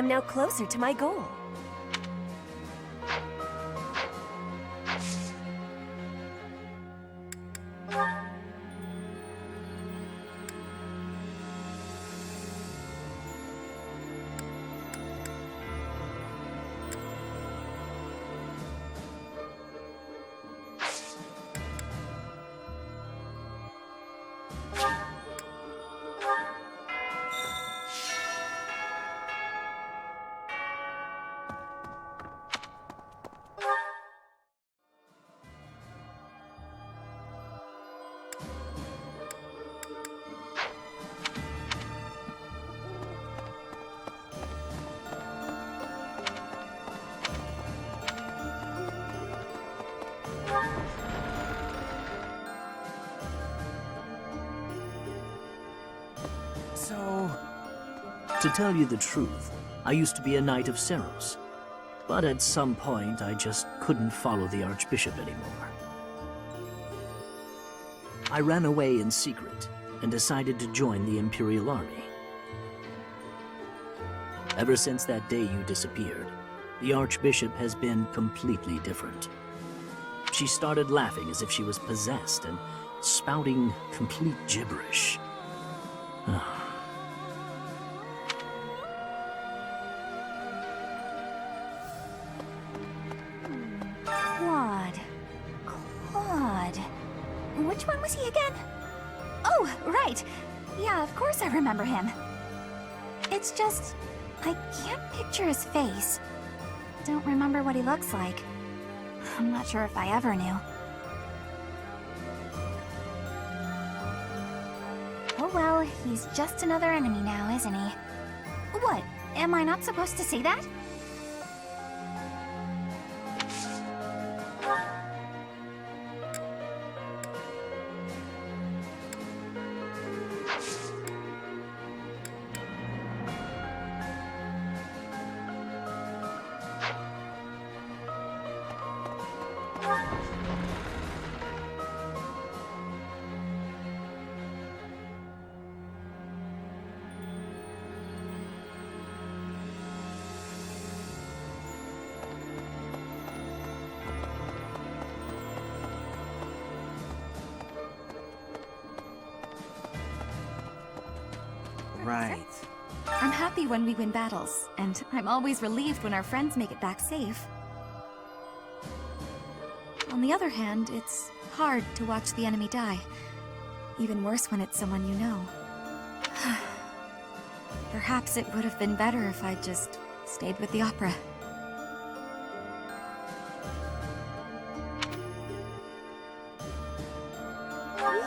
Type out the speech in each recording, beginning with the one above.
am now closer to my goal. To tell you the truth, I used to be a Knight of Seros. But at some point, I just couldn't follow the Archbishop anymore. I ran away in secret and decided to join the Imperial Army. Ever since that day you disappeared, the Archbishop has been completely different. She started laughing as if she was possessed and spouting complete gibberish. Which one was he again? Oh, right. Yeah, of course I remember him. It's just, I can't picture his face. Don't remember what he looks like. I'm not sure if I ever knew. Oh well, he's just another enemy now, isn't he? What? Am I not supposed to say that? Right. I'm happy when we win battles, and I'm always relieved when our friends make it back safe. On the other hand, it's hard to watch the enemy die. Even worse when it's someone you know. Perhaps it would have been better if I'd just stayed with the opera.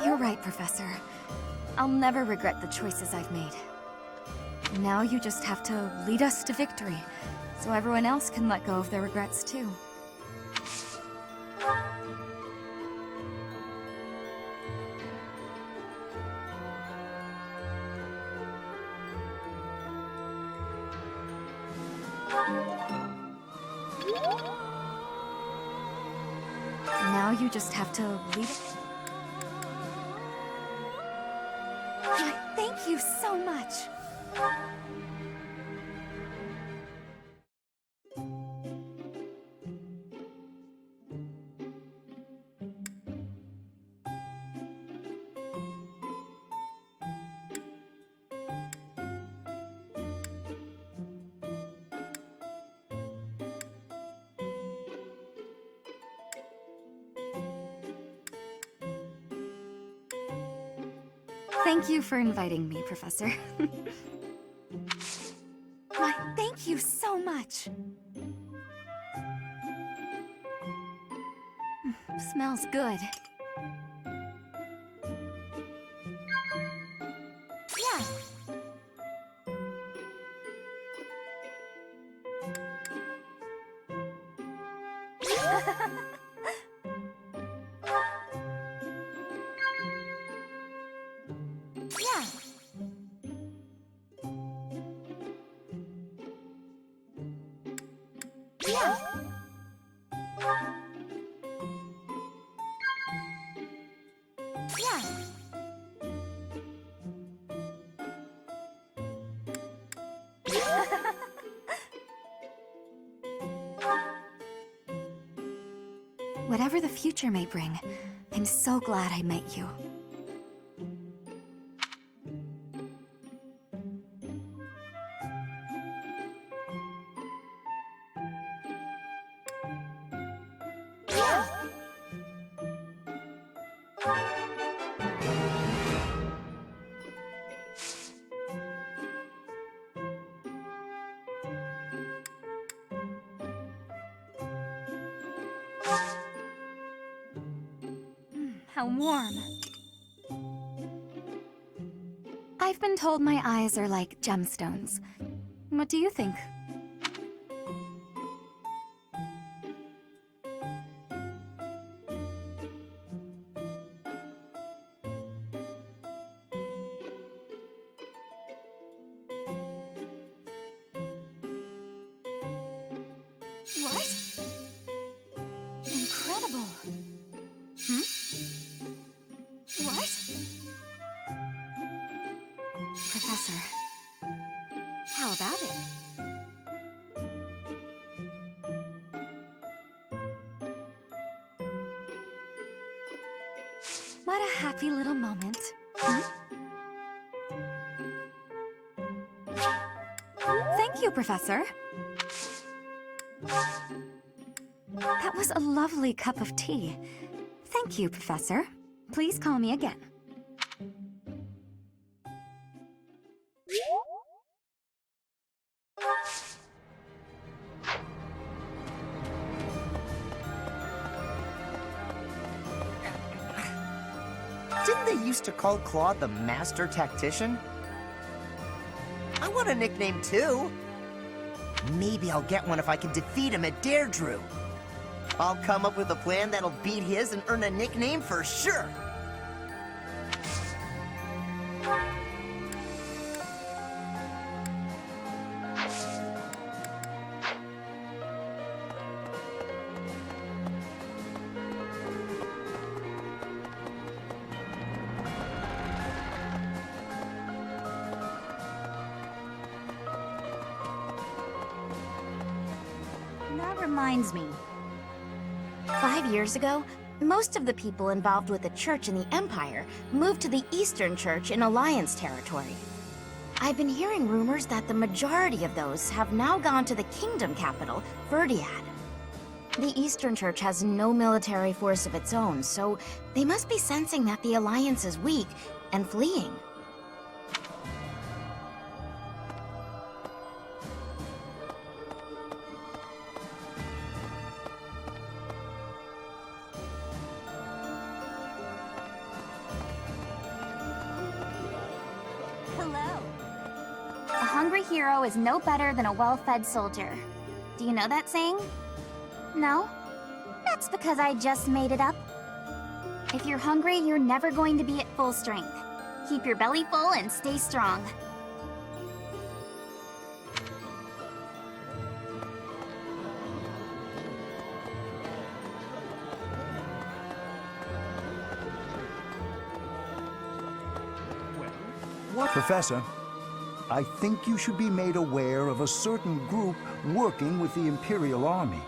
You're right, Professor. I'll never regret the choices I've made. Now you just have to lead us to victory, so everyone else can let go of their regrets too. Now you just have to lead it. Thank you so much. Thank you for inviting me, Professor. Why, thank you so much. Smells good. Yeah. Yeah. Yeah. Yeah. whatever the future may bring, I'm so glad I met you. How warm. I've been told my eyes are like gemstones. What do you think? What? Incredible. What? Professor, how about it? What a happy little moment. Thank you, Professor. That was a lovely cup of tea. Thank you, Professor. Please call me again. Didn't they used to call Claude the Master Tactician? I want a nickname too. Maybe I'll get one if I can defeat him at Deirdre. I'll come up with a plan that'll beat his and earn a nickname for sure. That reminds me. 5 years ago, most of the people involved with the church in the Empire moved to the Eastern Church in Alliance territory. I've been hearing rumors that the majority of those have now gone to the kingdom capital, Verdiad. The Eastern Church has no military force of its own, so they must be sensing that the Alliance is weak and fleeing. A hungry hero is no better than a well-fed soldier. Do you know that saying? No? That's because I just made it up. If you're hungry, you're never going to be at full strength. Keep your belly full and stay strong. Professor, I think you should be made aware of a certain group working with the Imperial Army.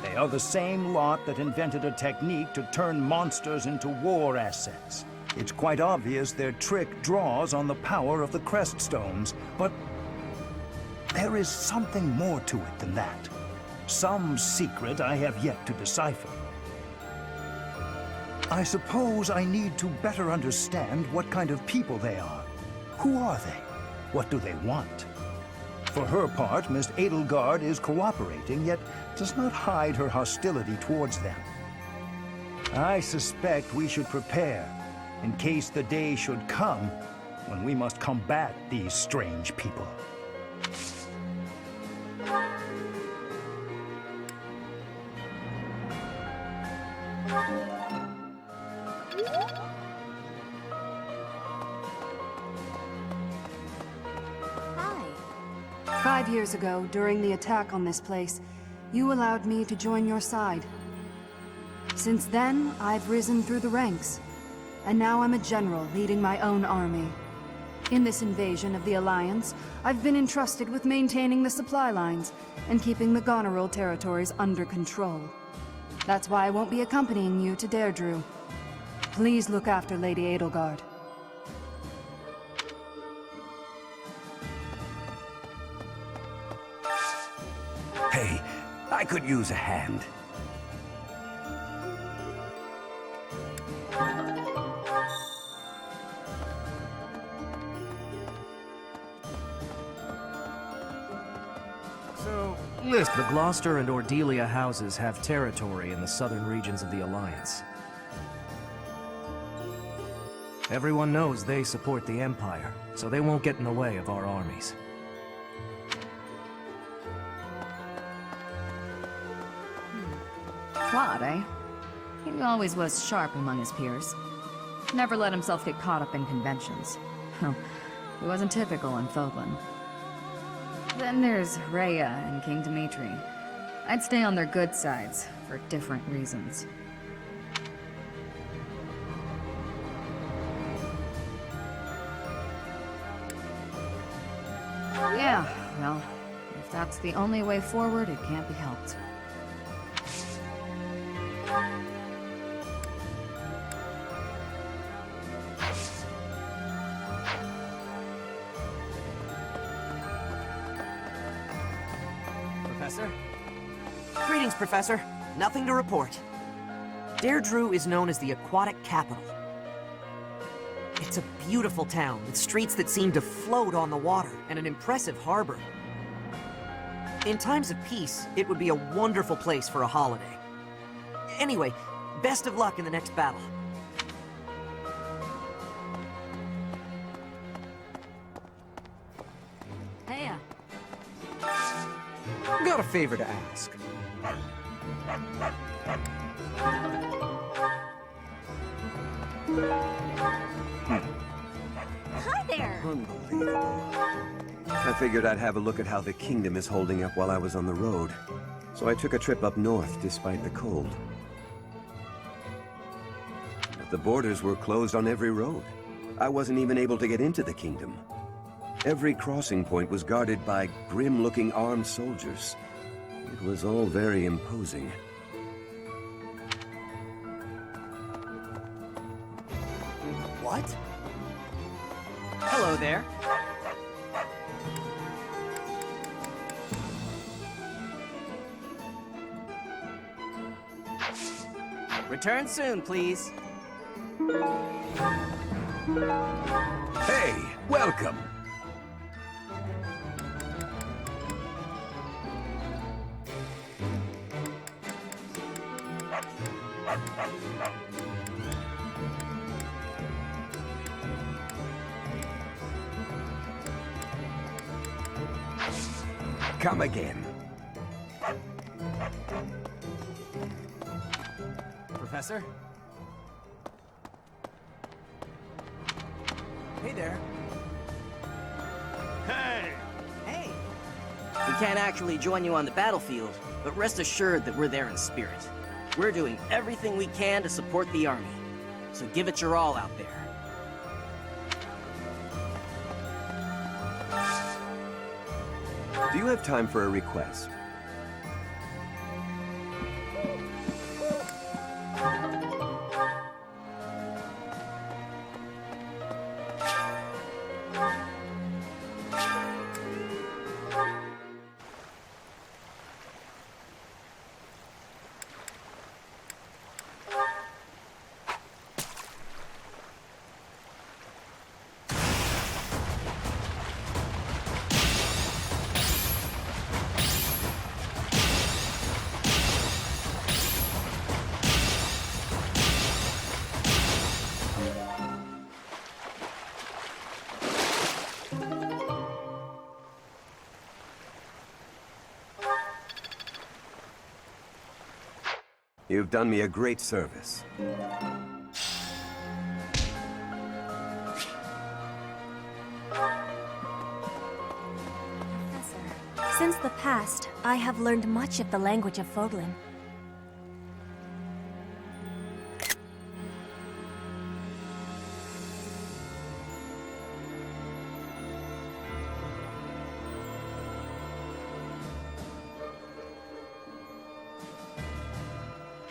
They are the same lot that invented a technique to turn monsters into war assets. It's quite obvious their trick draws on the power of the crest stones, but there is something more to it than that. Some secret I have yet to decipher. I suppose I need to better understand what kind of people they are. Who are they? What do they want? For her part, Miss Edelgard is cooperating, yet does not hide her hostility towards them. I suspect we should prepare, in case the day should come when we must combat these strange people. Hi. 5 years ago, during the attack on this place, you allowed me to join your side. Since then, I've risen through the ranks, and now I'm a general leading my own army. In this invasion of the Alliance, I've been entrusted with maintaining the supply lines and keeping the Goneril territories under control. That's why I won't be accompanying you to Deirdre. Please look after Lady Edelgard. Hey, I could use a hand. The Gloucester and Ordelia houses have territory in the southern regions of the Alliance. Everyone knows they support the Empire, so they won't get in the way of our armies. Claude, eh? He always was sharp among his peers. Never let himself get caught up in conventions. He wasn't typical in Fodlan. Then there's Rhea and King Dimitri. I'd stay on their good sides, for different reasons. Yeah, well, if that's the only way forward, it can't be helped. Professor? Greetings, Professor. Nothing to report. Deirdre is known as the aquatic capital. It's a beautiful town with streets that seem to float on the water and an impressive harbor. In times of peace, it would be a wonderful place for a holiday. Anyway, best of luck in the next battle. Hey, Got a favor to ask. Hi there! Unbelievable. I figured I'd have a look at how the kingdom is holding up while I was on the road. So I took a trip up north despite the cold. But the borders were closed on every road. I wasn't even able to get into the kingdom. Every crossing point was guarded by grim-looking armed soldiers. It was all very imposing. What? Hello there. Return soon, please. Hey, welcome! Come again. Professor? Hey there. Hey! Hey! We can't actually join you on the battlefield, but rest assured that we're there in spirit. We're doing everything we can to support the army, so give it your all out there. Do you have time for a request? You've done me a great service. Since the past, I have learned much of the language of Fodlan.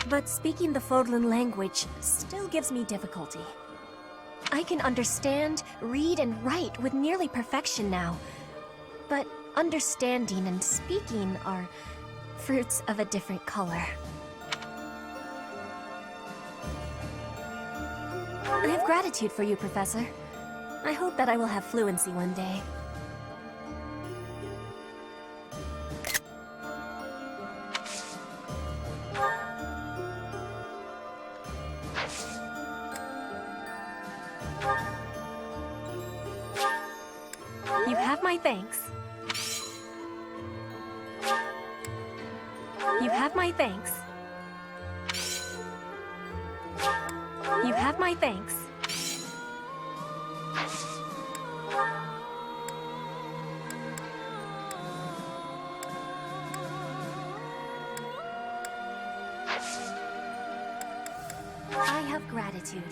But speaking the Fodlan language still gives me difficulty. I can understand, read, and write with nearly perfection now. But understanding and speaking are fruits of a different color. I have gratitude for you, Professor. I hope that I will have fluency one day. You have my thanks. You have my thanks. You have my thanks. I have gratitude.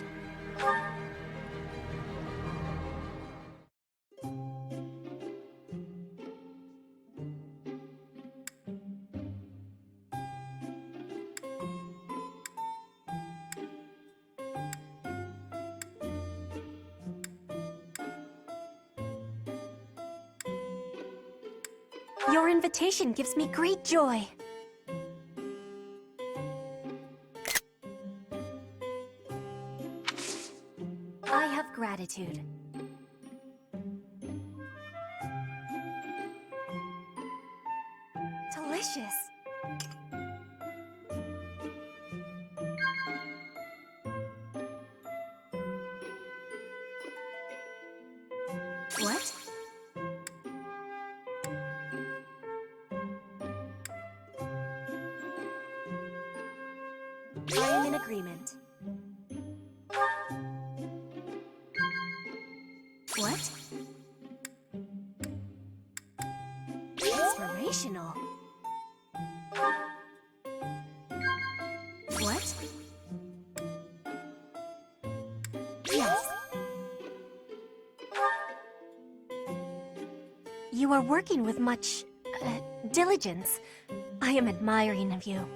Your invitation gives me great joy. I have gratitude. Delicious. What? I am in agreement. What? Inspirational. What? Yes. You are working with much diligence. I am admiring of you.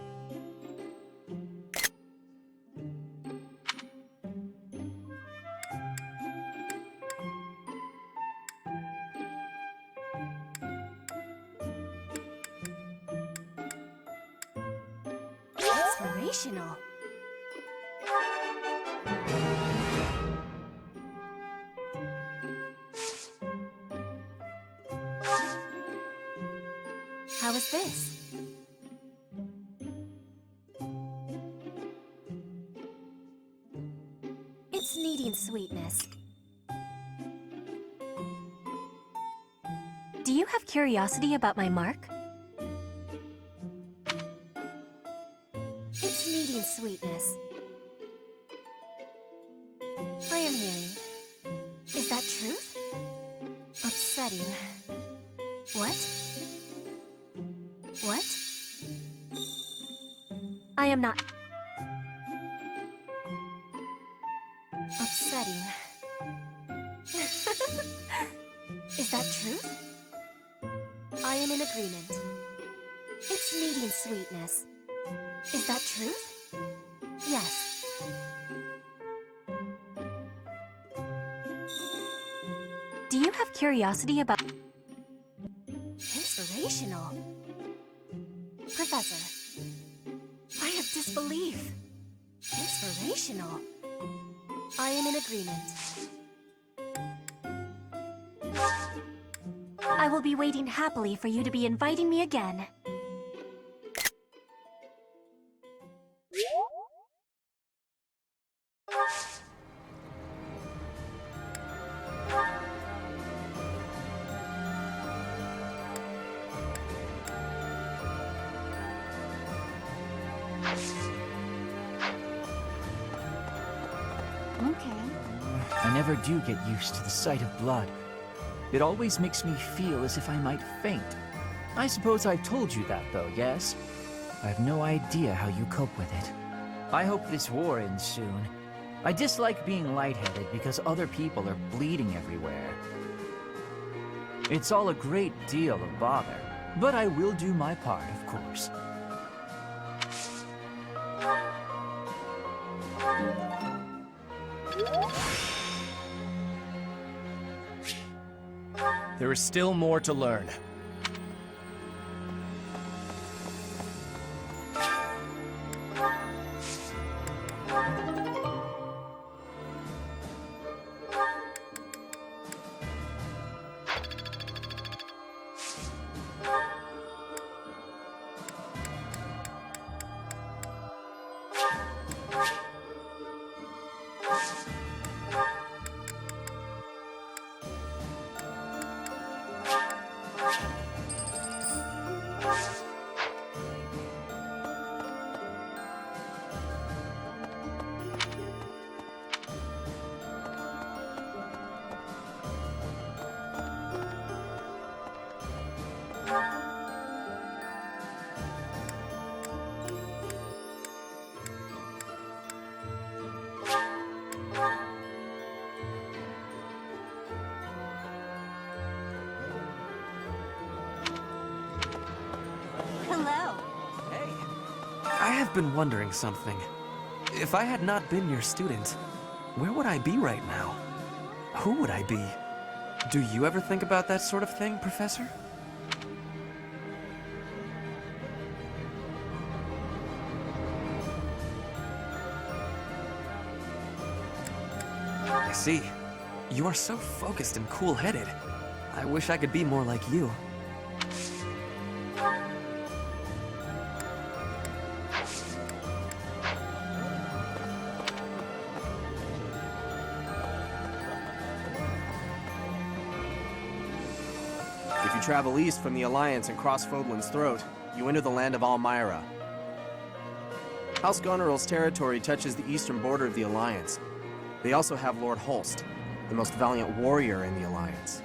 Inspirational. How is this? It's needing sweetness. Do you have curiosity about my mark? It's needing sweetness. I am hearing. Is that truth? Upsetting. What? What? I am not... Upsetting. Is that truth? I am in agreement. It's needing sweetness. Is that truth? Yes. Do you have curiosity about... Inspirational. Professor, I have disbelief. Inspirational. I am in agreement. I will be waiting happily for you to be inviting me again. I never do get used to the sight of blood. It always makes me feel as if I might faint. I suppose I've told you that, though, yes? I have no idea how you cope with it. I hope this war ends soon. I dislike being lightheaded because other people are bleeding everywhere. It's all a great deal of bother, but I will do my part, of course. There is still more to learn. Hello. Hey. I have been wondering something. If I had not been your student, where would I be right now? Who would I be? Do you ever think about that sort of thing, Professor? I see. You are so focused and cool-headed. I wish I could be more like you. If you travel east from the Alliance and cross Fodlan's Throat, you enter the land of Almyra. House Goneril's territory touches the eastern border of the Alliance. They also have Lord Holst, the most valiant warrior in the Alliance.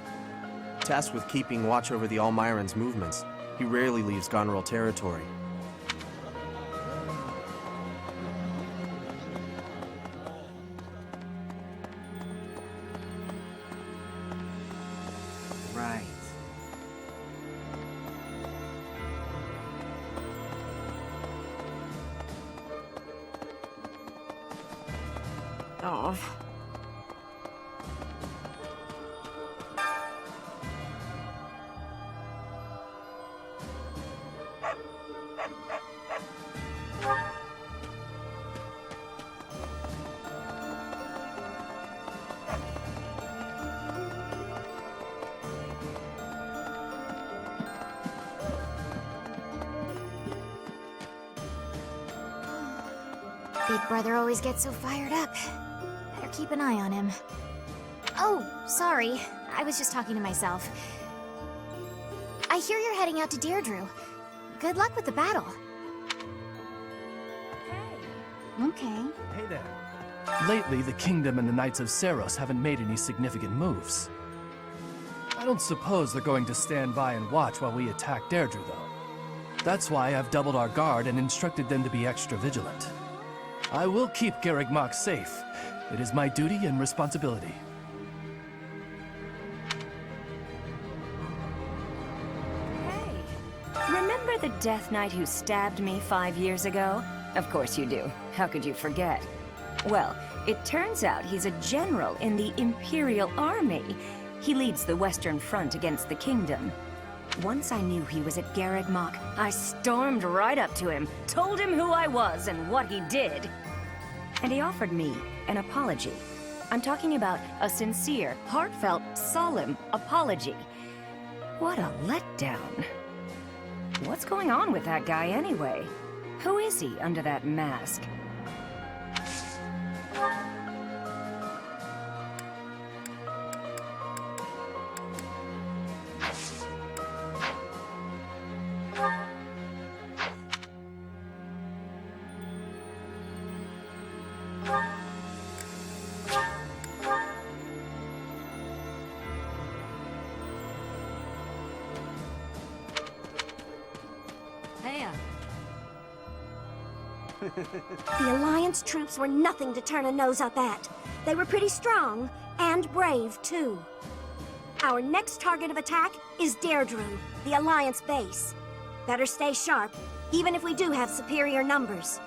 Tasked with keeping watch over the Almyrans' movements, he rarely leaves Goneril territory. Right. Oh. Big brother always gets so fired up. Better keep an eye on him. Oh, sorry. I was just talking to myself. I hear you're heading out to Deirdre. Good luck with the battle. Okay. Hey there. Lately, the Kingdom and the Knights of Seros haven't made any significant moves. I don't suppose they're going to stand by and watch while we attack Deirdre, though. That's why I've doubled our guard and instructed them to be extra vigilant. I will keep Garreg safe. It is my duty and responsibility. Hey, remember the Death Knight who stabbed me 5 years ago? Of course you do. How could you forget? Well, it turns out he's a general in the Imperial Army. He leads the Western Front against the Kingdom. Once I knew he was at Garreg, I stormed right up to him, told him who I was and what he did. And he offered me an apology. I'm talking about a sincere, heartfelt, solemn apology. What a letdown. What's going on with that guy anyway? Who is he under that mask? The Alliance troops were nothing to turn a nose up at. They were pretty strong, and brave, too. Our next target of attack is Deirdre, the Alliance base. Better stay sharp, even if we do have superior numbers.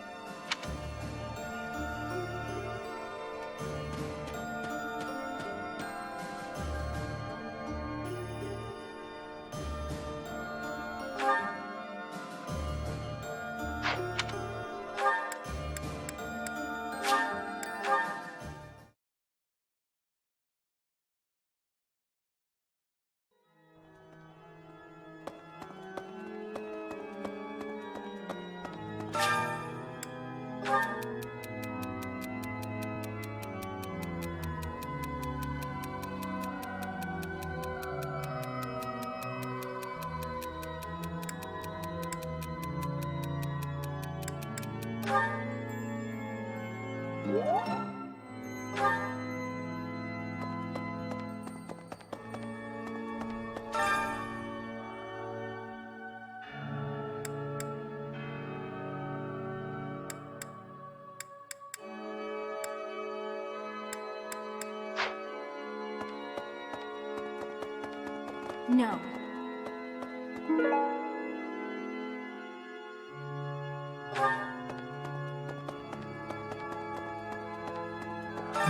No.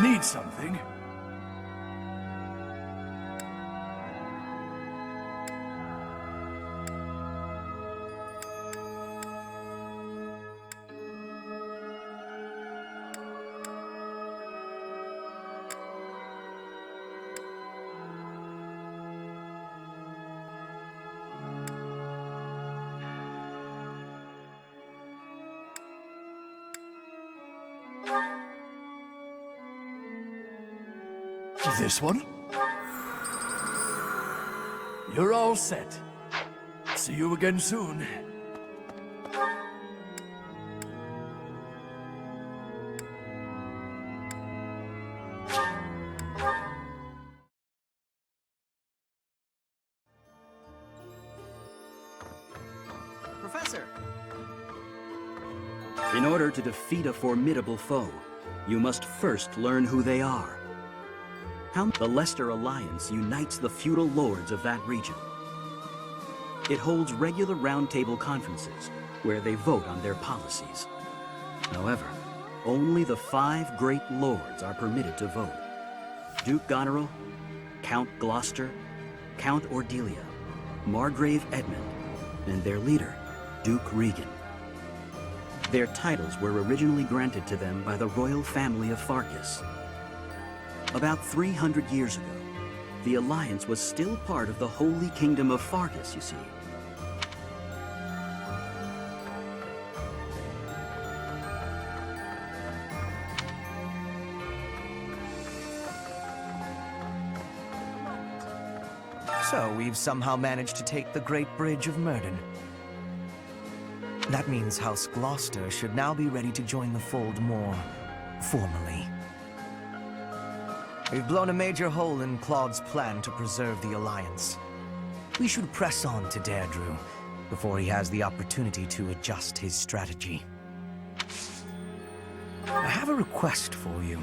Need something? This one? You're all set. See you again soon. Professor! In order to defeat a formidable foe, you must first learn who they are. The Leicester Alliance unites the feudal lords of that region. It holds regular roundtable conferences where they vote on their policies. However, only the 5 great lords are permitted to vote. Duke Goneril, Count Gloucester, Count Ordelia, Margrave Edmund, and their leader, Duke Regan. Their titles were originally granted to them by the royal family of Farkas. About 300 years ago, the Alliance was still part of the Holy Kingdom of Farkas, you see. So we've somehow managed to take the Great Bridge of Myrden. That means House Gloucester should now be ready to join the fold more formally. We've blown a major hole in Claude's plan to preserve the Alliance. We should press on to Deirdre before he has the opportunity to adjust his strategy. I have a request for you.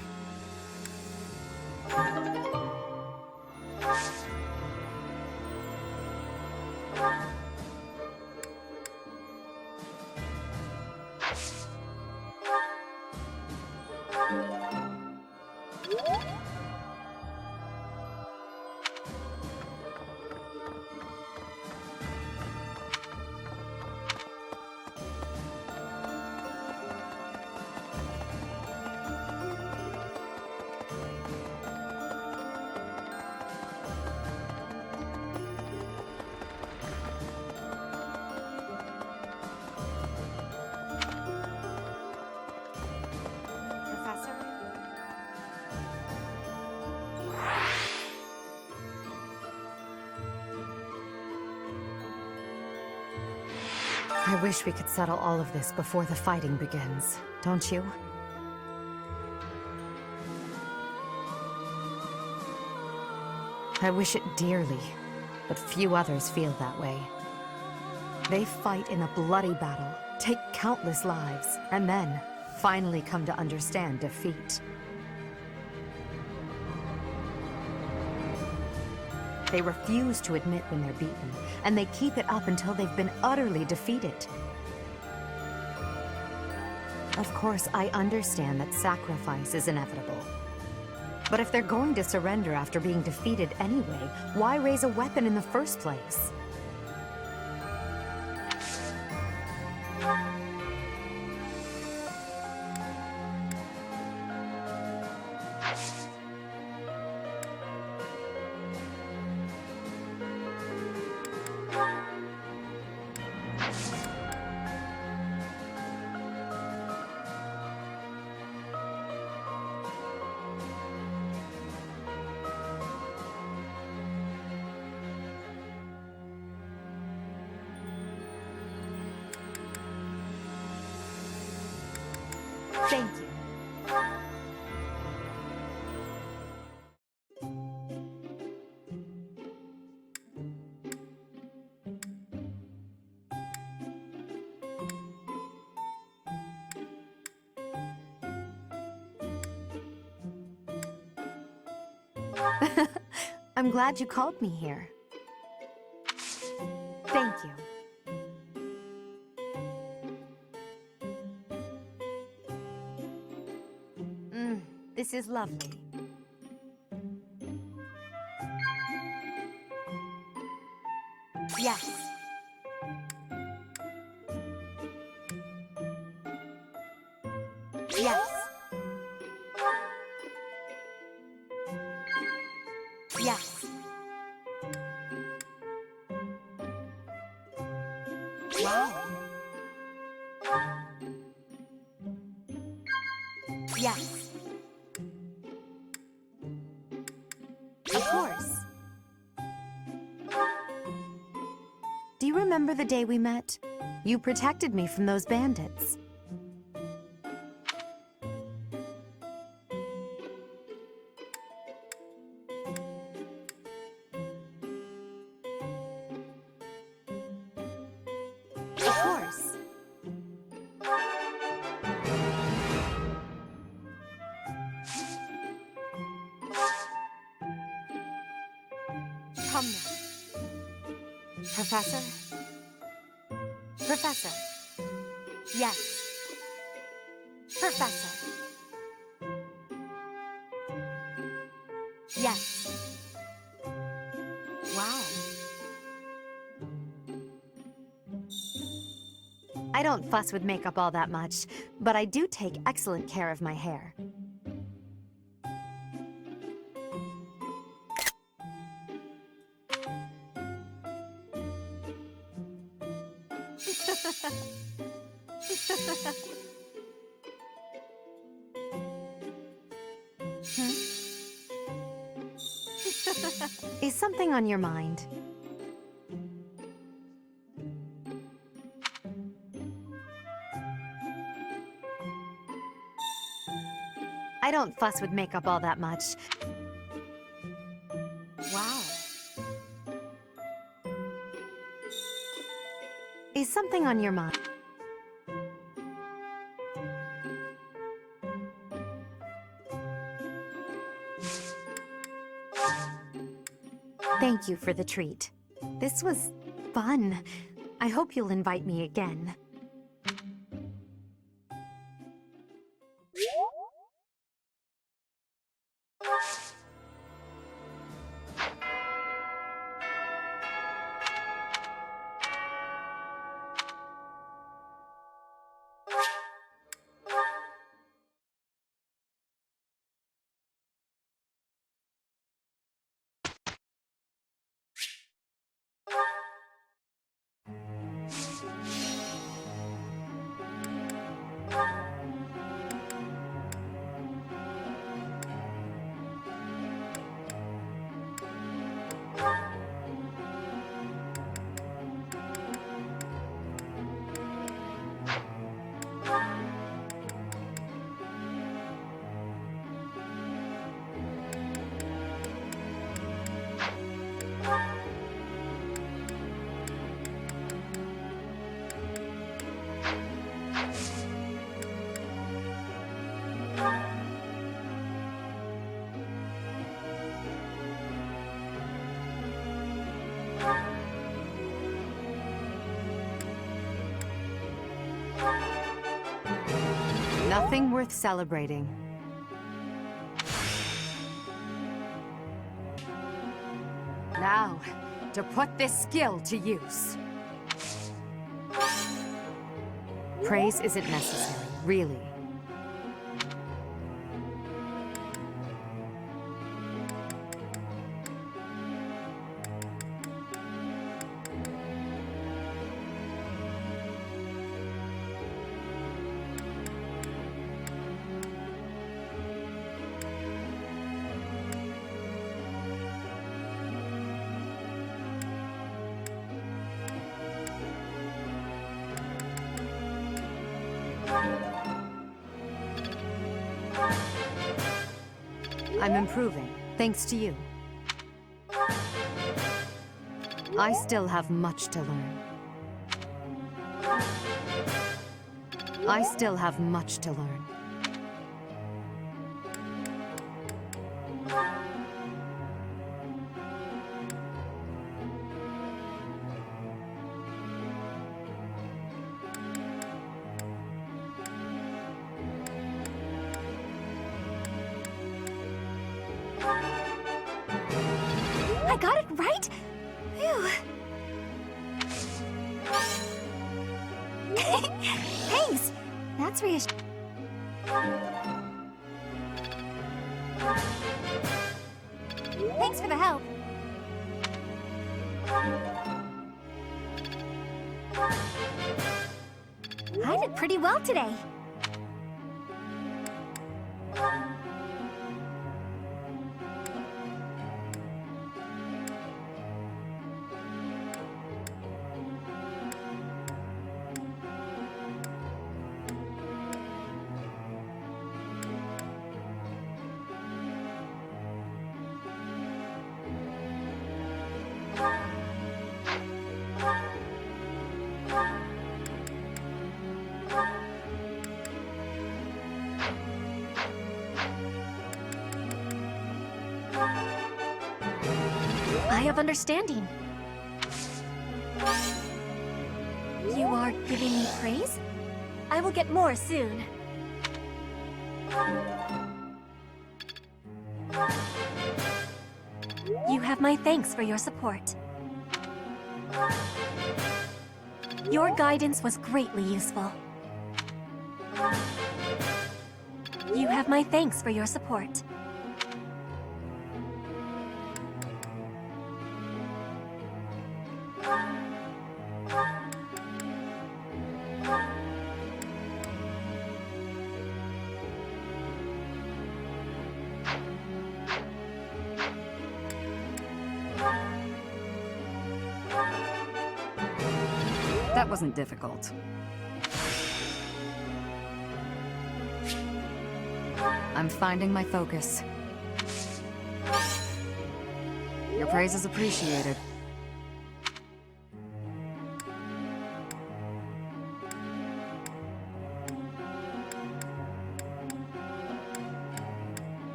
I wish we could settle all of this before the fighting begins, don't you? I wish it dearly, but few others feel that way. They fight in a bloody battle, take countless lives, and then finally come to understand defeat. They refuse to admit when they're beaten, and they keep it up until they've been utterly defeated. Of course, I understand that sacrifice is inevitable. But if they're going to surrender after being defeated anyway, why raise a weapon in the first place? Thank you. I'm glad you called me here. This is lovely. Yes. Yes. Yes. Wow. Yes. Of course. Do you remember the day we met? You protected me from those bandits. Of course. Come now. Professor? Professor. Yes. Professor. Yes. Wow. I don't fuss with makeup all that much, but I do take excellent care of my hair. Is something on your mind? I don't fuss with makeup all that much. Wow. Is something on your mind? Thank you for the treat. This was fun. I hope you'll invite me again. Nothing worth celebrating. Now, to put this skill to use. Praise isn't necessary, really. I'm improving, thanks to you. I still have much to learn. I still have much to learn. I got it right? Phew. Thanks! That's reassuring. Thanks for the help. I did pretty well today. I have understanding. You are giving me praise? I will get more soon. You have my thanks for your support. Your guidance was greatly useful. You have my thanks for your support. That wasn't difficult. I'm finding my focus. Your praise is appreciated.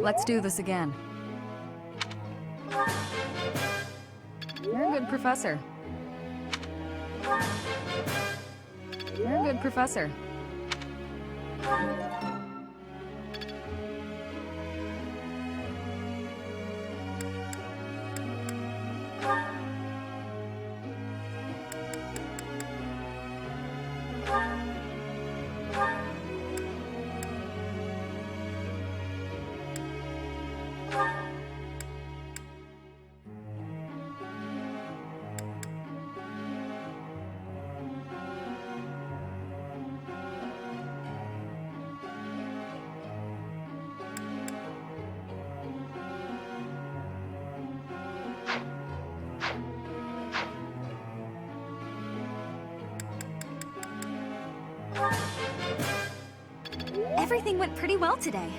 Let's do this again. You're a good professor. You're a good professor. Everything went pretty well today.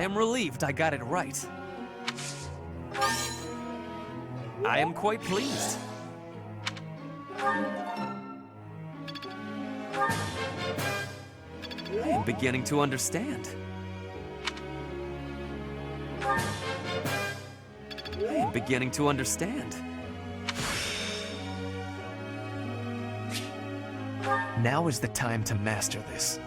I am relieved I got it right. I am quite pleased. am beginning to understand. I am beginning to understand. Now is the time to master this.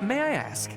May I ask?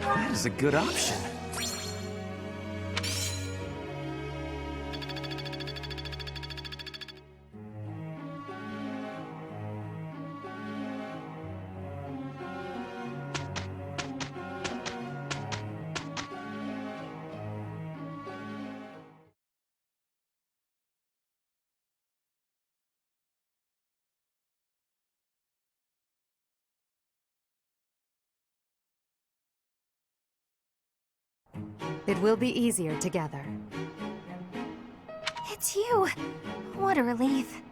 That is a good option. It will be easier together. It's you. What a relief.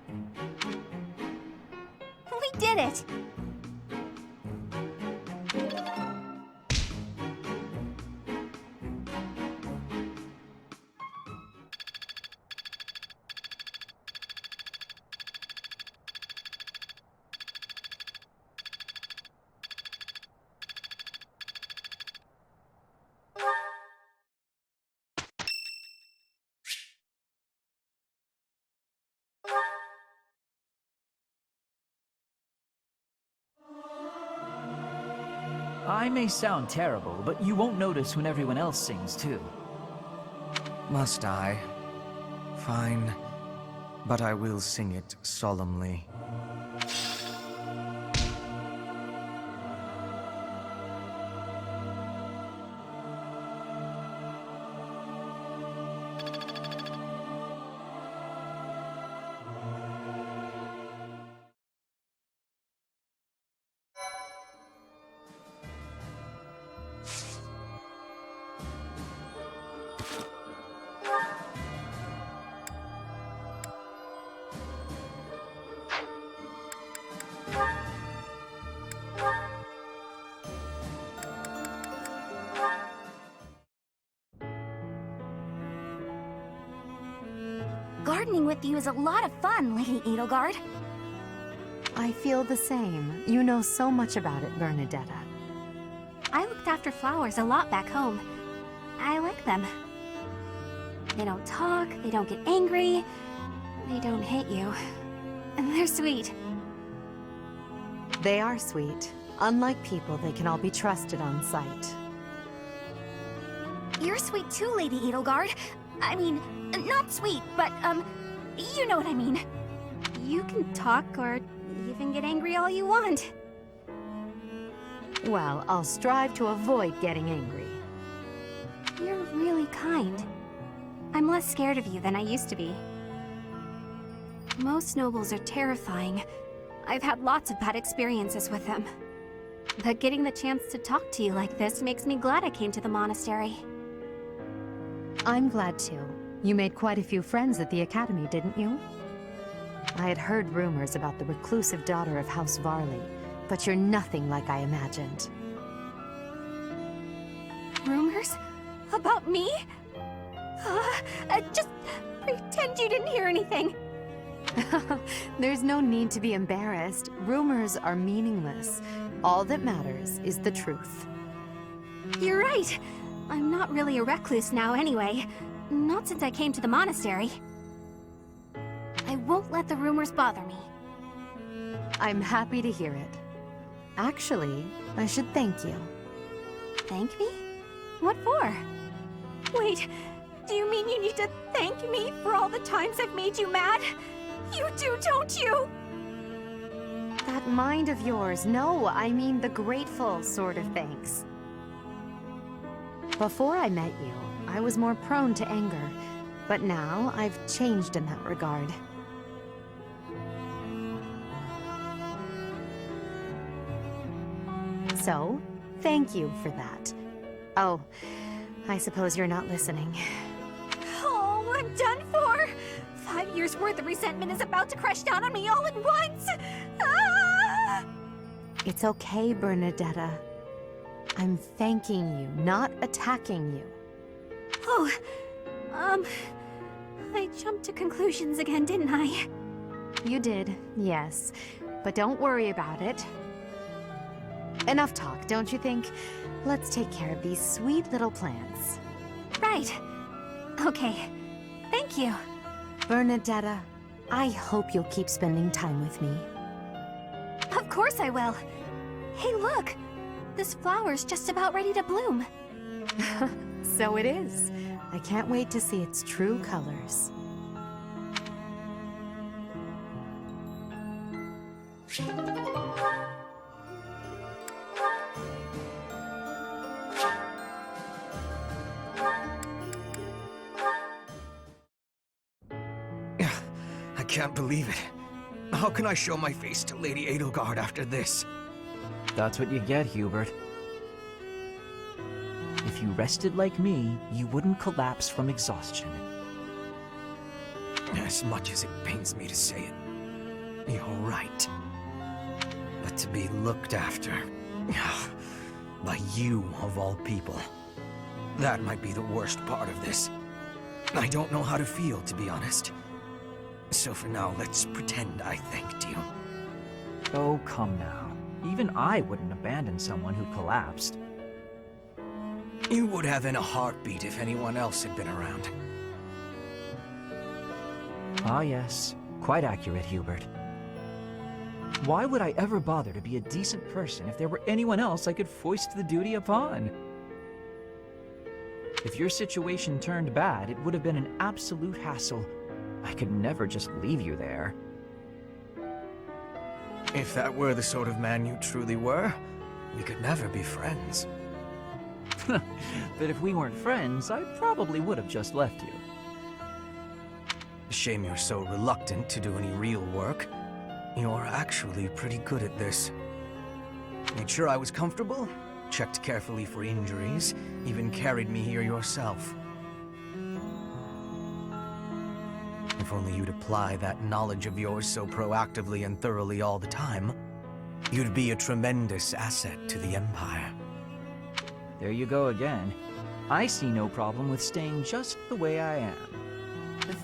We did it! I may sound terrible, but you won't notice when everyone else sings too. Must I? Fine. But I will sing it solemnly. Gardening with you is a lot of fun, Lady Edelgard. I feel the same. You know so much about it, Bernadetta. I looked after flowers a lot back home. I like them. They don't talk, they don't get angry, they don't hit you. And they're sweet. They are sweet. Unlike people, they can all be trusted on sight. You're sweet too, Lady Edelgard. I mean, not sweet, but, you know what I mean. You can talk or even get angry all you want. Well, I'll strive to avoid getting angry. You're really kind. I'm less scared of you than I used to be. Most nobles are terrifying. I've had lots of bad experiences with them. But getting the chance to talk to you like this makes me glad I came to the monastery. I'm glad too. You made quite a few friends at the academy, didn't you? I had heard rumors about the reclusive daughter of House Varley, but you're nothing like I imagined. Rumors? About me? Just pretend you didn't hear anything. There's no need to be embarrassed. Rumors are meaningless. All that matters is the truth. You're right. I'm not really a recluse now anyway. Not since I came to the monastery. I won't let the rumors bother me. I'm happy to hear it. Actually, I should thank you. Thank me? What for? Wait, do you mean you need to thank me for all the times I've made you mad? You do, don't you? That mind of yours, no, I mean the grateful sort of thanks. Before I met you, I was more prone to anger, but now I've changed in that regard. So, thank you for that. Oh, I suppose you're not listening. Oh, I'm done for! 5 years' worth of resentment is about to crash down on me all at once! Ah! It's okay, Bernadetta. I'm thanking you, not attacking you. Oh, I jumped to conclusions again, didn't I? You did, yes. But don't worry about it. Enough talk, don't you think? Let's take care of these sweet little plants. Right. Okay. Thank you. Bernadetta, I hope you'll keep spending time with me. Of course I will. Hey, look! This flower's just about ready to bloom. So it is. I can't wait to see its true colors. I can't believe it. How can I show my face to Lady Edelgard after this? That's what you get, Hubert. If you rested like me, you wouldn't collapse from exhaustion. As much as it pains me to say it, you're right. But to be looked after by you, of all people, that might be the worst part of this. I don't know how to feel, to be honest. So for now, let's pretend I thanked you. Oh, come now. Even I wouldn't abandon someone who collapsed. You would have in a heartbeat if anyone else had been around. Ah yes, quite accurate, Hubert. Why would I ever bother to be a decent person if there were anyone else I could foist the duty upon? If your situation turned bad, it would have been an absolute hassle. I could never just leave you there. If that were the sort of man you truly were, we could never be friends. But if we weren't friends, I probably would have just left you. Shame you're so reluctant to do any real work. You're actually pretty good at this. Made sure I was comfortable, checked carefully for injuries, even carried me here yourself. If only you'd apply that knowledge of yours so proactively and thoroughly all the time, you'd be a tremendous asset to the Empire. There you go again. I see no problem with staying just the way I am.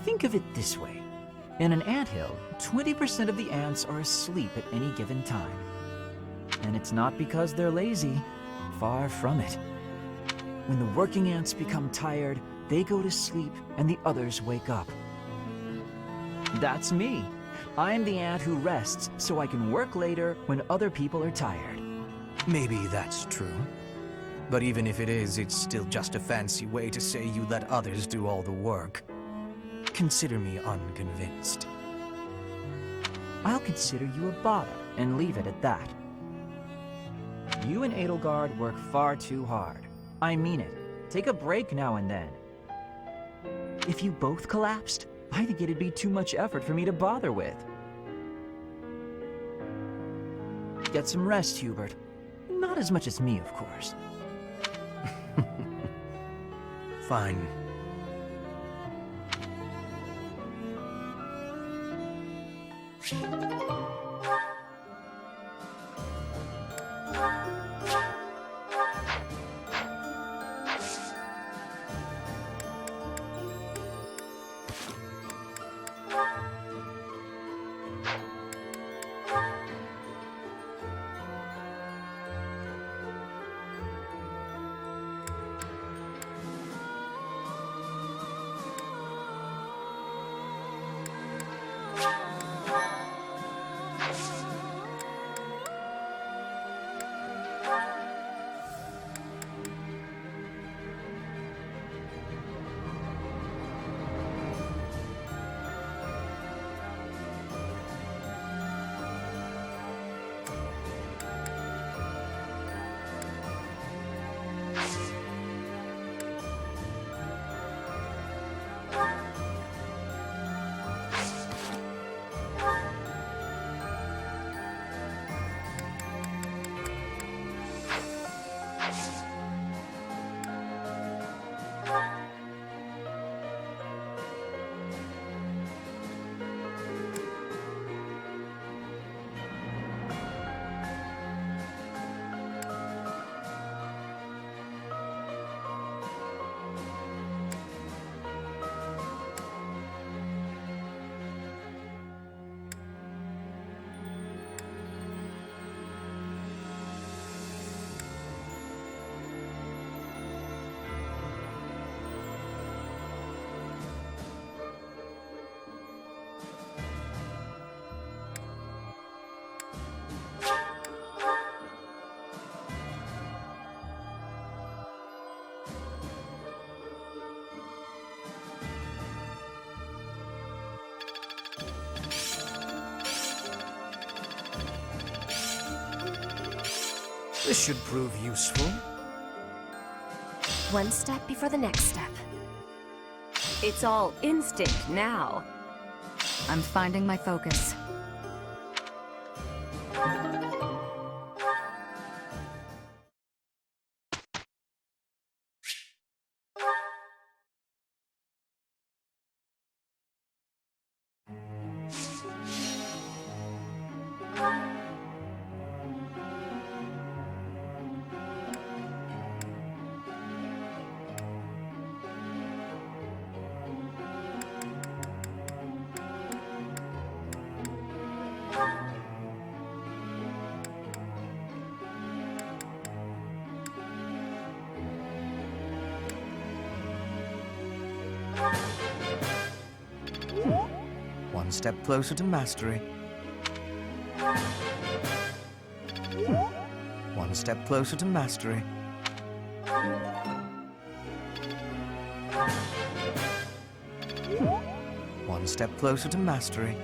Think of it this way. In an anthill, 20% of the ants are asleep at any given time. And it's not because they're lazy. Far from it. When the working ants become tired, they go to sleep and the others wake up. That's me. I'm the ant who rests so I can work later when other people are tired. Maybe that's true. But even if it is, it's still just a fancy way to say you let others do all the work. Consider me unconvinced. I'll consider you a bother and leave it at that. You and Edelgard work far too hard. I mean it. Take a break now and then. If you both collapsed, I think it'd be too much effort for me to bother with. Get some rest, Hubert. Not as much as me, of course. Fine. This should prove useful. One step before the next step. It's all instinct now. I'm finding my focus. One step closer to mastery. One step closer to mastery. One step closer to mastery.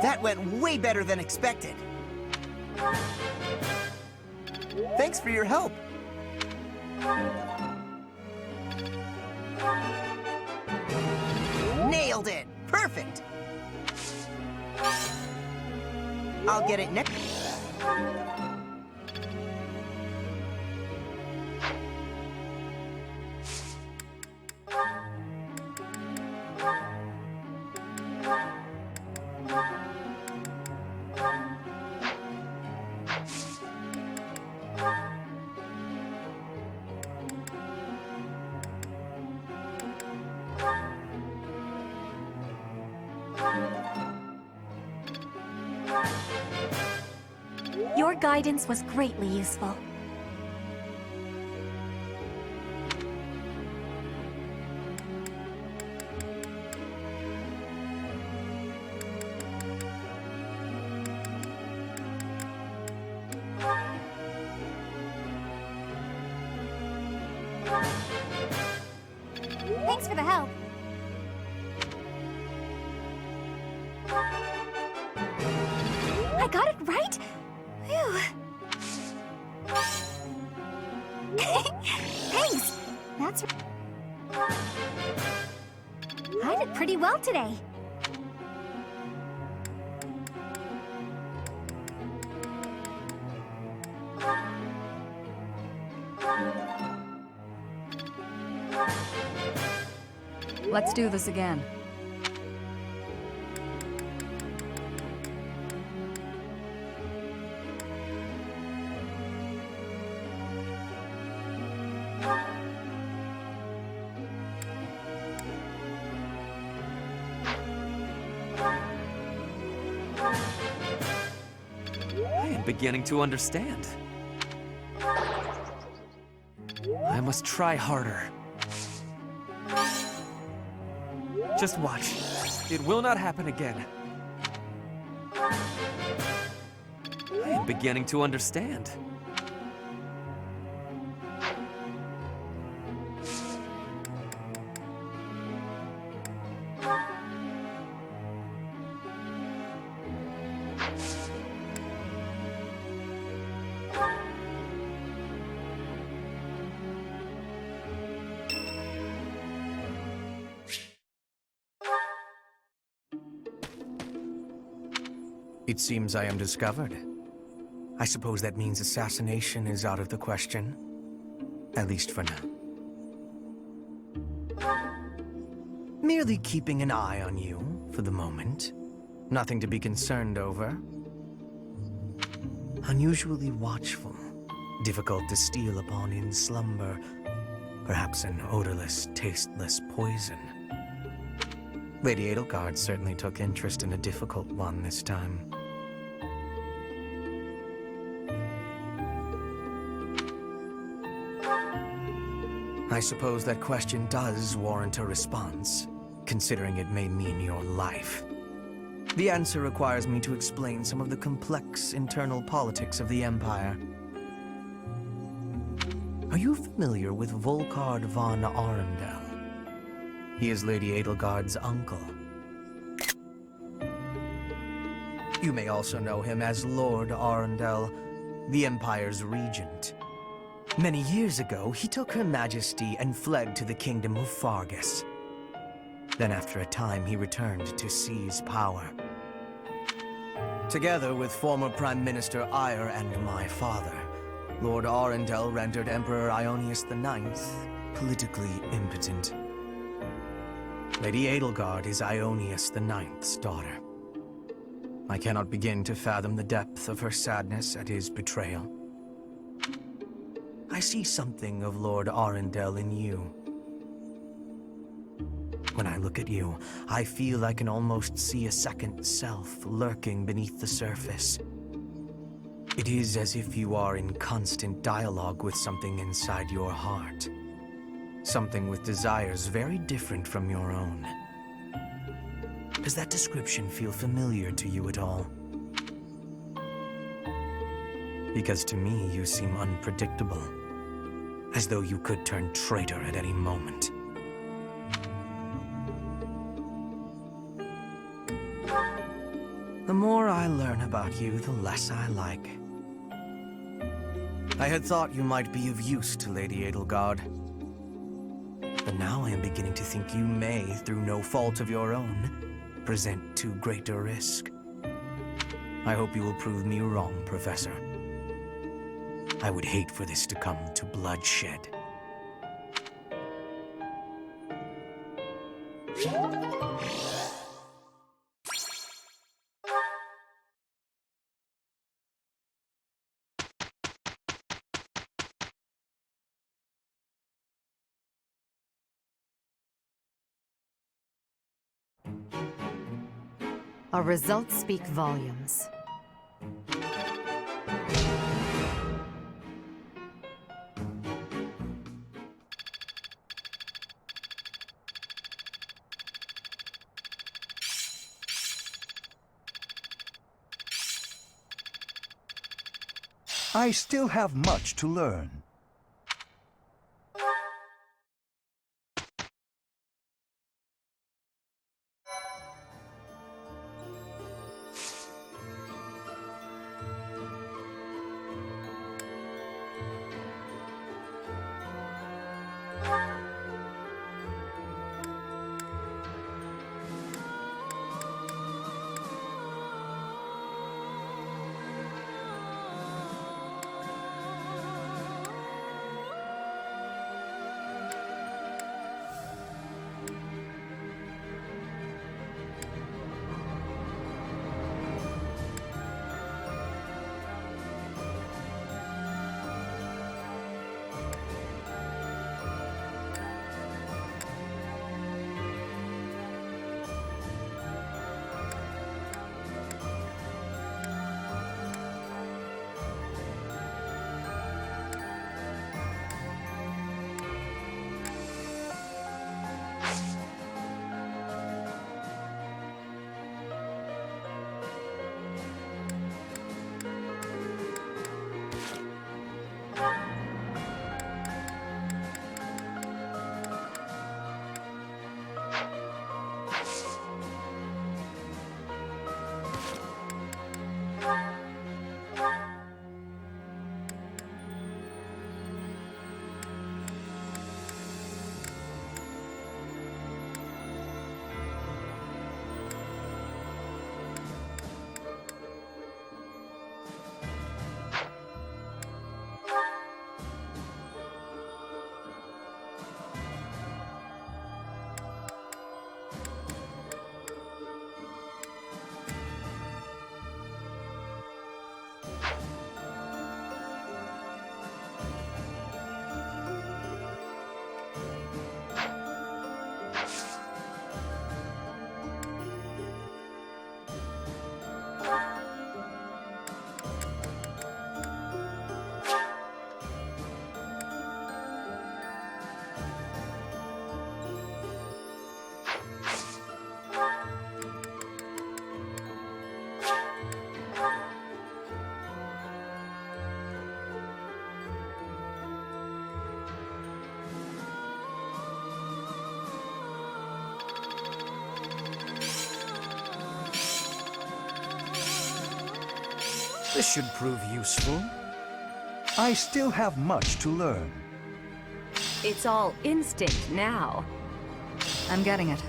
That went way better than expected. Thanks for your help. Nailed it! Perfect! I'll get it next. Your guidance was greatly useful. Thanks for the help. I got it right? Phew. Thanks. That's. I did pretty well today. Let's do this again. I am beginning to understand. I must try harder. Just watch. It will not happen again. I am beginning to understand. It seems I am discovered. I suppose that means assassination is out of the question. At least for now. Merely keeping an eye on you, for the moment. Nothing to be concerned over. Unusually watchful. Difficult to steal upon in slumber. Perhaps an odorless, tasteless poison. Lady Edelgard certainly took interest in a difficult one this time. I suppose that question does warrant a response, considering it may mean your life. The answer requires me to explain some of the complex internal politics of the Empire. Are you familiar with Volkard von Arundel? He is Lady Edelgard's uncle. You may also know him as Lord Arundel, the Empire's regent. Many years ago, he took Her Majesty and fled to the Kingdom of Fargus. Then after a time, he returned to seize power. Together with former Prime Minister Eyre and my father, Lord Arundel rendered Emperor Ionius IX politically impotent. Lady Edelgard is Ionius IX's daughter. I cannot begin to fathom the depth of her sadness at his betrayal. I see something of Lord Arundel in you. When I look at you, I feel I can almost see a second self lurking beneath the surface. It is as if you are in constant dialogue with something inside your heart. Something with desires very different from your own. Does that description feel familiar to you at all? Because to me, you seem unpredictable. As though you could turn traitor at any moment. The more I learn about you, the less I like. I had thought you might be of use to Lady Edelgard. But now I am beginning to think you may, through no fault of your own, present too great a risk. I hope you will prove me wrong, Professor. I would hate for this to come to bloodshed. Our results speak volumes. I still have much to learn. This should prove useful. I still have much to learn. It's all instinct now. I'm getting it.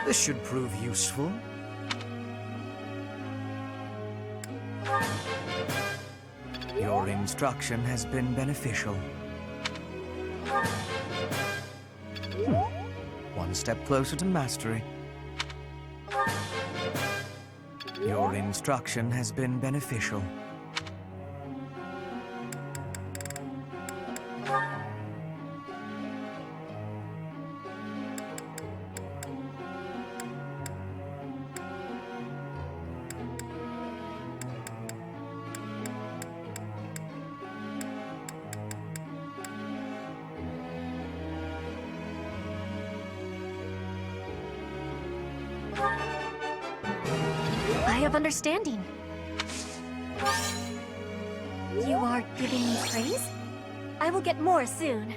This should prove useful. Your instruction has been beneficial. One step closer to mastery. Your instruction has been beneficial. I have understanding. You are giving me praise? I will get more soon.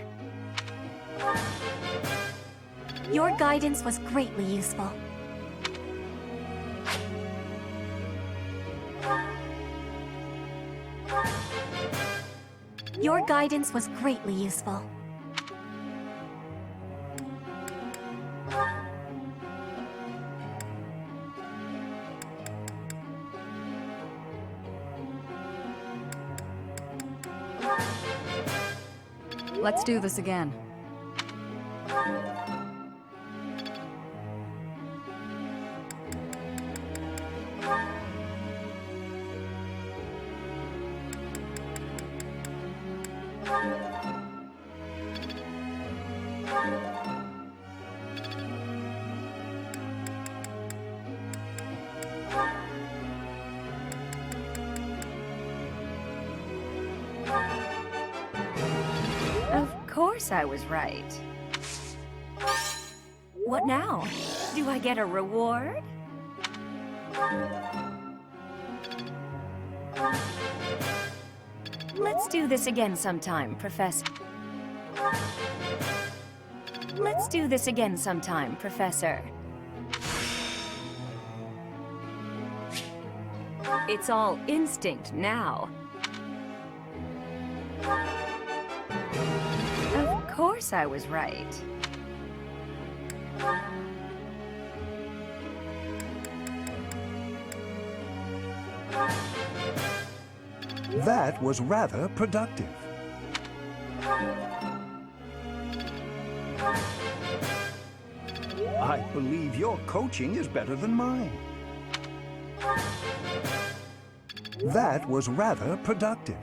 Your guidance was greatly useful. Your guidance was greatly useful. Let's do this again. Of course I was right. What now? Do I get a reward? Let's do this again sometime, Professor. Let's do this again sometime, Professor. It's all instinct now. Of course I was right. That was rather productive. I believe your coaching is better than mine. That was rather productive.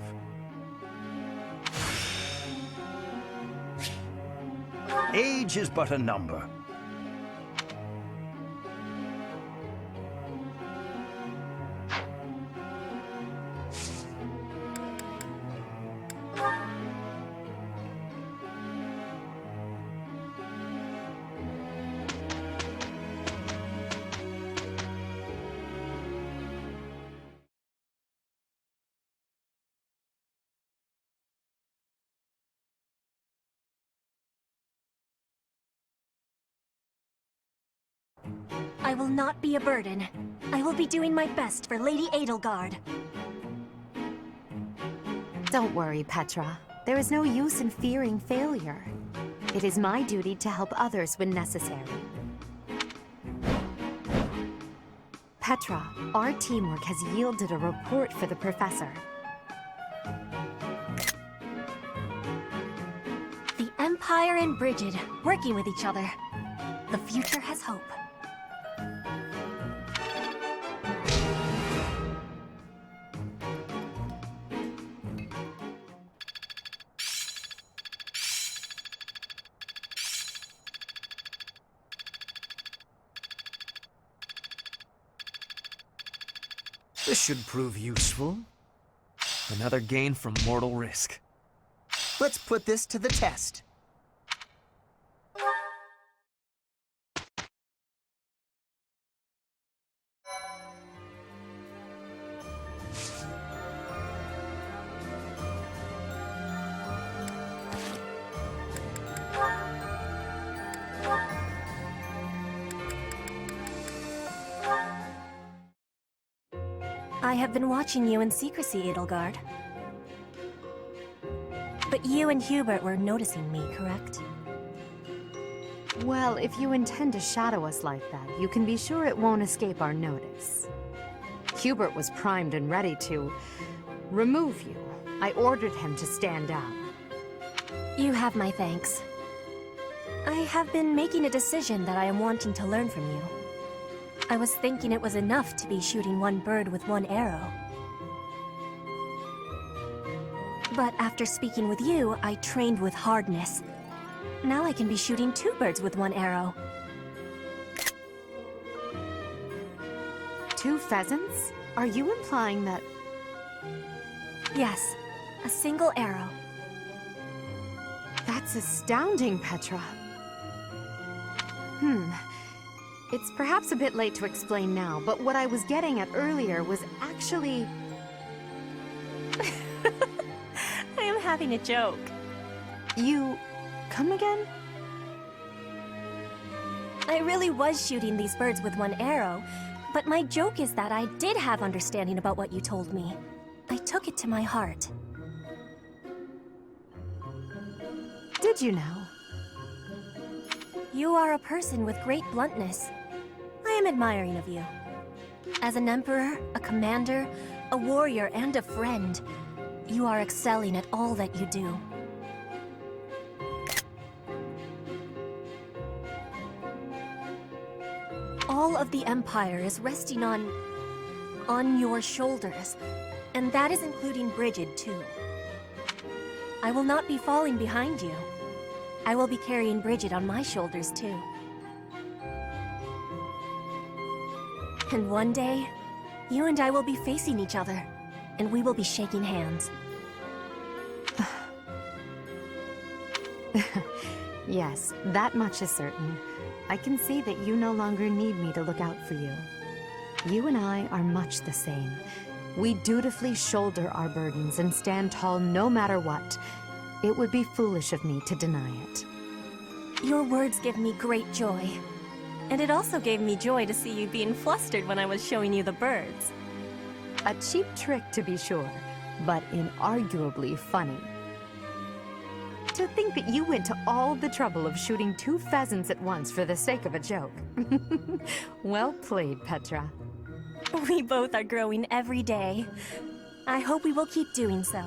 Age is but a number. I will not be a burden. I will be doing my best for Lady Edelgard. Don't worry, Petra. There is no use in fearing failure. It is my duty to help others when necessary. Petra, our teamwork has yielded a report for the Professor. The Empire and Brigid, working with each other. future has hope. This should prove useful. Another gain from mortal risk. Let's put this to the test. I have been watching you in secrecy, Edelgard. But you and Hubert were noticing me, correct? Well, if you intend to shadow us like that, you can be sure it won't escape our notice. Hubert was primed and ready to remove you. I ordered him to stand down. You have my thanks. I have been making a decision that I am wanting to learn from you. I was thinking it was enough to be shooting one bird with one arrow. But after speaking with you, I trained with hardness. Now I can be shooting 2 birds with 1 arrow. 2 pheasants? Are you implying that... Yes, a single arrow. That's astounding, Petra. It's perhaps a bit late to explain now, but what I was getting at earlier was actually... I am having a joke. You... come again? I really was shooting these birds with 1 arrow, but my joke is that I did have understanding about what you told me. I took it to my heart. Did you now? You are a person with great bluntness. I am admiring of you. As an emperor, a commander, a warrior, and a friend, you are excelling at all that you do. All of the Empire is resting on your shoulders, and that is including Brigid, too. I will not be falling behind you. I will be carrying Brigid on my shoulders, too. And one day, you and I will be facing each other, and we will be shaking hands. Yes, that much is certain. I can see that you no longer need me to look out for you. You and I are much the same. We dutifully shoulder our burdens and stand tall no matter what. It would be foolish of me to deny it. Your words give me great joy. And it also gave me joy to see you being flustered when I was showing you the birds. A cheap trick, to be sure, but inarguably funny. To think that you went to all the trouble of shooting 2 pheasants at once for the sake of a joke. Well played, Petra. We both are growing every day. I hope we will keep doing so.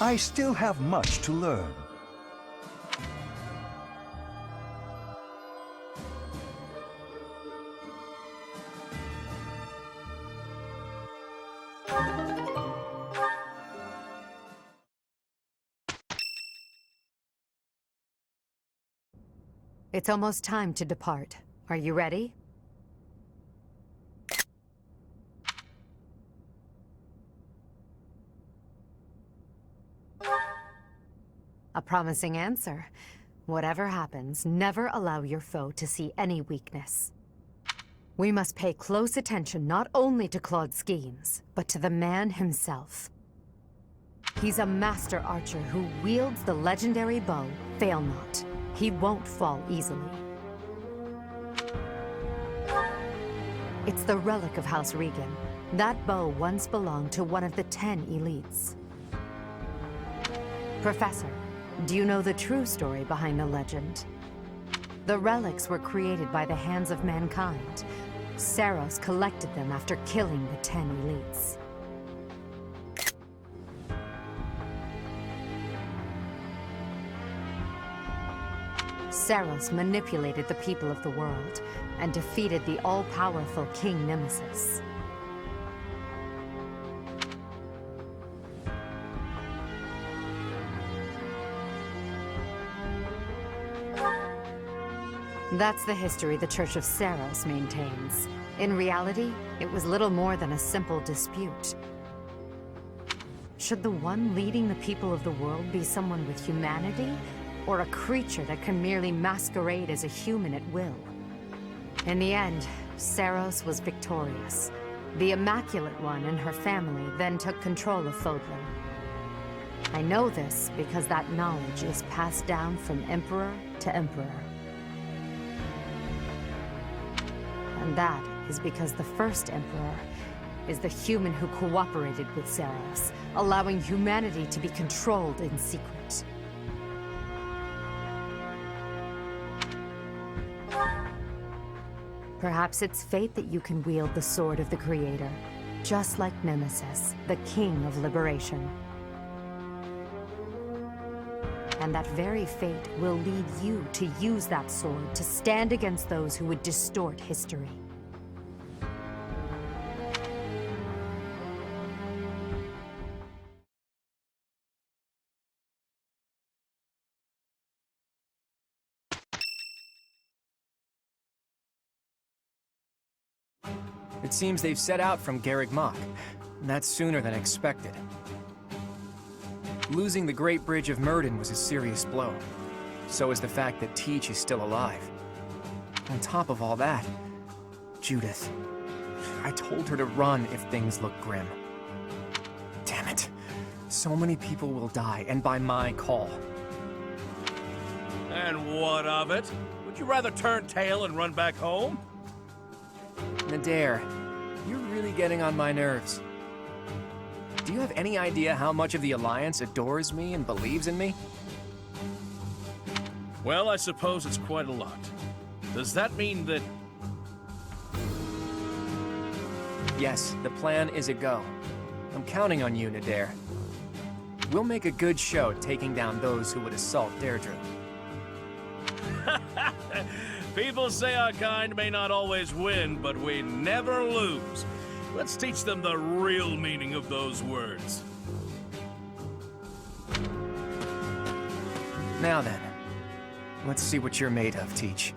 I still have much to learn. It's almost time to depart. Are you ready? A promising answer. Whatever happens, never allow your foe to see any weakness. We must pay close attention not only to Claude's schemes, but to the man himself. He's a master archer who wields the legendary bow, Fail Not. He won't fall easily. It's the relic of House Regan. That bow once belonged to one of the 10 elites. Professor, do you know the true story behind the legend? The relics were created by the hands of mankind. Seiros collected them after killing the 10 elites. Seiros manipulated the people of the world and defeated the all-powerful King Nemesis. That's the history the Church of Seiros maintains. In reality, it was little more than a simple dispute. Should the one leading the people of the world be someone with humanity, or a creature that can merely masquerade as a human at will? In the end, Seiros was victorious. The Immaculate One and her family then took control of Fodlan. I know this because that knowledge is passed down from Emperor to Emperor. And that is because the first Emperor is the human who cooperated with Seiros, allowing humanity to be controlled in secret. Perhaps it's fate that you can wield the sword of the Creator, just like Nemesis, the King of Liberation. And that very fate will lead you to use that sword to stand against those who would distort history. It seems they've set out from Garreg Mach, and that's sooner than expected. Losing the Great Bridge of Myrden was a serious blow. So is the fact that Teach is still alive. On top of all that, Judith. I told her to run if things look grim. Damn it. So many people will die, and by my call. And what of it? Would you rather turn tail and run back home? Nadir, you're really getting on my nerves. Do you have any idea how much of the Alliance adores me and believes in me? Well, I suppose it's quite a lot. Does that mean that... Yes, the plan is a go. I'm counting on you, Nadir. We'll make a good show taking down those who would assault Deirdre. People say our kind may not always win, but we never lose. Let's teach them the real meaning of those words. Now then, let's see what you're made of, Teach.